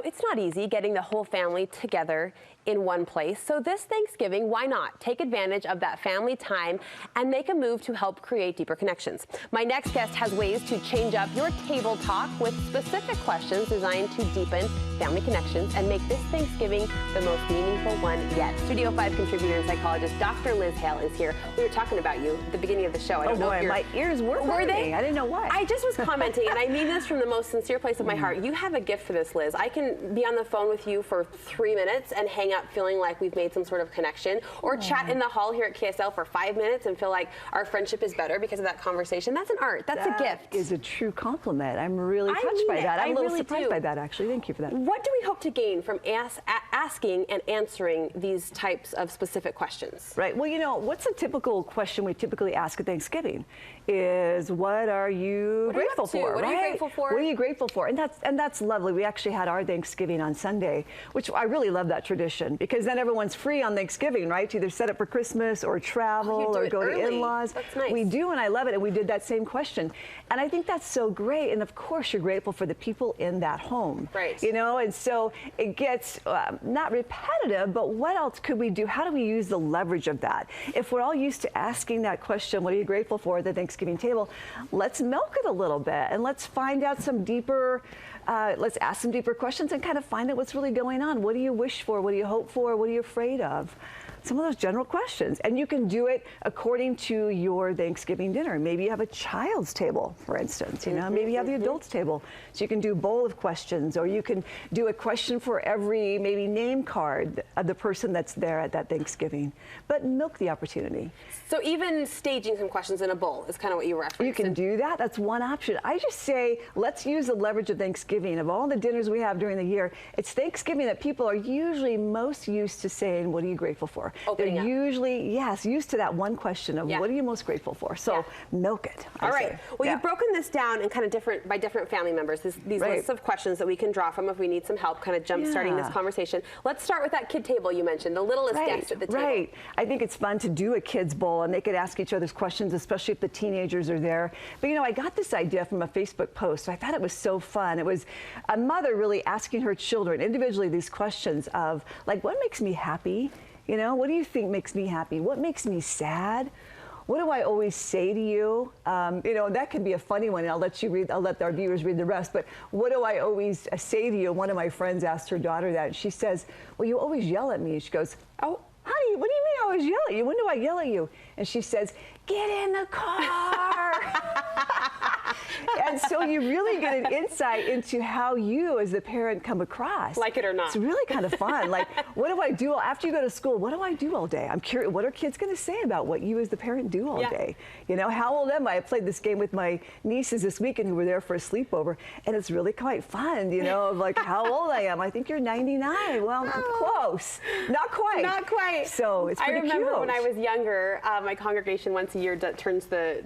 It's not easy getting the whole family together in one place. So this Thanksgiving, why not take advantage of that family time and make a move to help create deeper connections? My next guest has ways to change up your table talk with specific questions designed to deepen family connections and make this Thanksgiving the most meaningful one yet. Studio 5 contributor and psychologist Dr. Liz Hale is here. We were talking about you at the beginning of the show. I don't know if my ears were burning. I didn't know why. I just was commenting, and I mean this from the most sincere place of my heart. You have a gift for this, Liz. I can be on the phone with you for 3 minutes and hang up feeling like we've made some sort of connection, or chat in the hall here at KSL for 5 minutes and feel like our friendship is better because of that conversation. That's an art. That's a gift. That is a true compliment. I'm really touched by that. I'm a little surprised by that, actually. Thank you for that. What do we hope to gain from asking and answering these types of specific questions? Right. Well, you know, what's a typical question we typically ask at Thanksgiving is, what are you grateful for? What are you grateful for? What are you grateful for? And that's lovely. We actually had our Thanksgiving on Sunday, which I really love that tradition, because then everyone's free on Thanksgiving, right? To either set up for Christmas or travel or go to in-laws. That's nice. We do, and I love it. And we did that same question. And I think that's so great. And of course, you're grateful for the people in that home. Right. You know, and so it gets not repetitive, but what else could we do? How do we use the leverage of that? If we're all used to asking that question, what are you grateful for at the Thanksgiving table? Let's milk it a little bit and let's find out some deeper, let's ask some deeper questions and kind of find out what's really going on. What do you wish for? What do you hope for? What are you afraid of? Some of those general questions. And you can do it according to your Thanksgiving dinner. Maybe you have a child's table, for instance, you know, maybe you have the adults table. So you can do a bowl of questions, or you can do a question for every maybe name card of the person that's there at that Thanksgiving. But milk the opportunity. So even staging some questions in a bowl is kind of what you referenced. You can do that. That's one option. I just say, let's use the leverage of Thanksgiving. Of all the dinners we have during the year, it's Thanksgiving that people are usually most used to saying, what are you grateful for? They're usually, used to that one question of what are you most grateful for? So milk it. All right. Well, you've broken this down in kind of different family members, these lists of questions that we can draw from if we need some help kind of jump starting this conversation. Let's start with that kid table you mentioned, the littlest guest at the table. Right. I think it's fun to do a kids bowl and they could ask each other's questions, especially if the teenagers are there. But you know, I got this idea from a Facebook post. So I thought it was so fun. It was a mother really asking her children individually these questions of like, what makes me happy? You know, what do you think makes me happy? What makes me sad? What do I always say to you? You know, that could be a funny one. And I'll let our viewers read the rest. But what do I always say to you? One of my friends asked her daughter that. And she says, well, you always yell at me. She goes, oh, honey, what do you mean I always yell at you? When do I yell at you? And she says, get in the car. And so you really get an insight into how you as the parent come across. Like it or not. It's really kind of fun. Like, what do I do after you go to school? What do I do all day? I'm curious, what are kids going to say about what you as the parent do all day? You know, how old am I? I played this game with my nieces this weekend who were there for a sleepover, and it's really quite fun, you know, of like how old I am. I think you're 99. Well, close. Not quite. Not quite. So it's pretty cute. I remember when I was younger, my congregation once a year turns the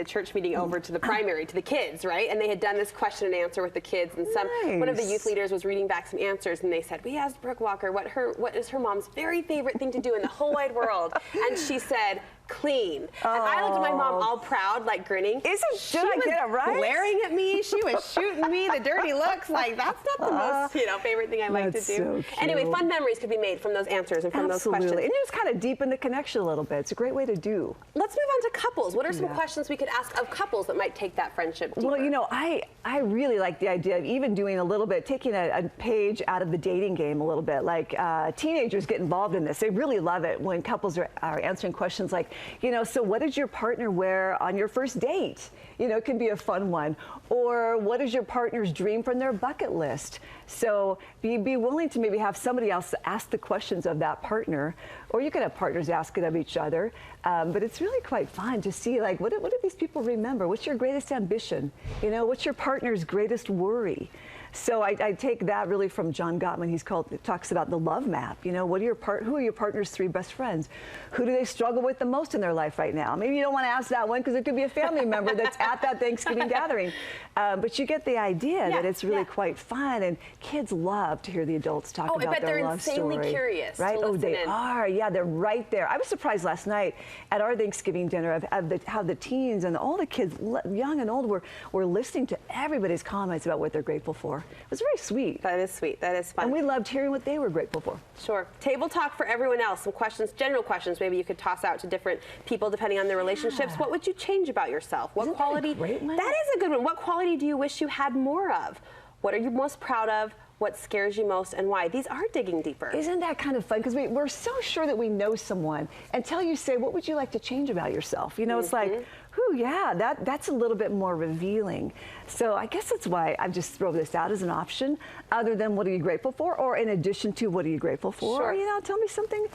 church meeting over to the primary, to the kids, right? And they had done this question and answer with the kids, and one of the youth leaders was reading back some answers, and they said, we asked Brooke Walker what is her mom's very favorite thing to do in the whole wide world, and she said, clean. And I looked at my mom all proud, like grinning. Did I get it right? Glaring at me. She was shooting me the dirty looks. Like, that's not the most, favorite thing I like to do. So anyway, fun memories could be made from those answers and from those questions. And you just kind of deepen the connection a little bit. It's a great way to do. Let's move on to couples. What are some questions we could ask of couples that might take that friendship deeper? Well, you know, I really like the idea of even doing a little bit, taking a page out of the dating game a little bit. Like teenagers get involved in this. They really love it when couples are answering questions like, you know, so what did your partner wear on your first date? You know, it can be a fun one. Or what is your partner's dream from their bucket list? So be willing to maybe have somebody else ask the questions of that partner, or you could have partners ask it of each other. But it's really quite fun to see, like, what do these people remember? What's your greatest ambition? You know, what's your partner's greatest worry? So I take that really from John Gottman. It talks about the love map. You know, who are your partner's 3 best friends? Who do they struggle with the most in their life right now? Maybe you don't want to ask that one because it could be a family member that's at that Thanksgiving gathering. But you get the idea that it's really quite fun, and kids love to hear the adults talk about their love story. Oh, I bet they're insanely curious. Right? Oh, they are. Yeah, they're right there. I was surprised last night at our Thanksgiving dinner of how the teens and all the kids, young and old, were listening to everybody's comments about what they're grateful for. was very sweet. That is sweet. That is fun. And we loved hearing what they were grateful for. Sure. Table talk for everyone else. Some questions, general questions, maybe you could toss out to different people depending on their relationships. What would you change about yourself? What quality? That a great one? That is a good one. What quality do you wish you had more of? What are you most proud of? What scares you most and why? These are digging deeper. Isn't that kind of fun? Because we're so sure that we know someone until you say, what would you like to change about yourself? You know, it's like, ooh, yeah, that's a little bit more revealing. So I guess that's why I've just thrown this out as an option, other than what are you grateful for, or in addition to what are you grateful for? Sure. Or, you know, tell me something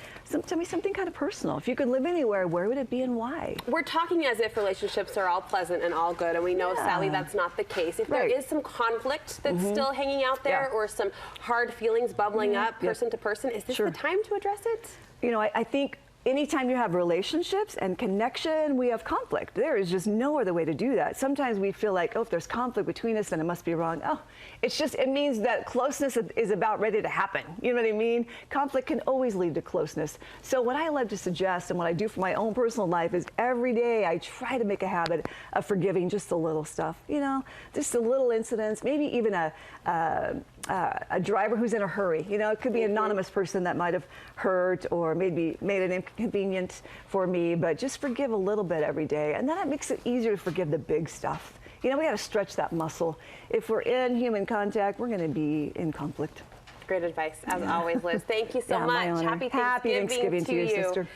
kind of personal. If you could live anywhere, where would it be and why? We're talking as if relationships are all pleasant and all good, and we know, Sally, that's not the case. If there is some conflict that's still hanging out there, or some hard feelings bubbling up person to person, is this the time to address it? You know, I think anytime you have relationships and connection, we have conflict. There is just no other way to do that. Sometimes we feel like, oh, if there's conflict between us, then it must be wrong. Oh, it means that closeness is about ready to happen. You know what I mean? Conflict can always lead to closeness. So what I love to suggest and what I do for my own personal life is every day I try to make a habit of forgiving just the little stuff, you know, just the little incidents, maybe even a driver who's in a hurry. You know, it could be an anonymous person that might have hurt or maybe made an inconvenience for me, but just forgive a little bit every day. And then it makes it easier to forgive the big stuff. You know, we got to stretch that muscle. If we're in human contact, we're going to be in conflict. Great advice, as always, Liz. Thank you so much. Happy Thanksgiving to you, sister.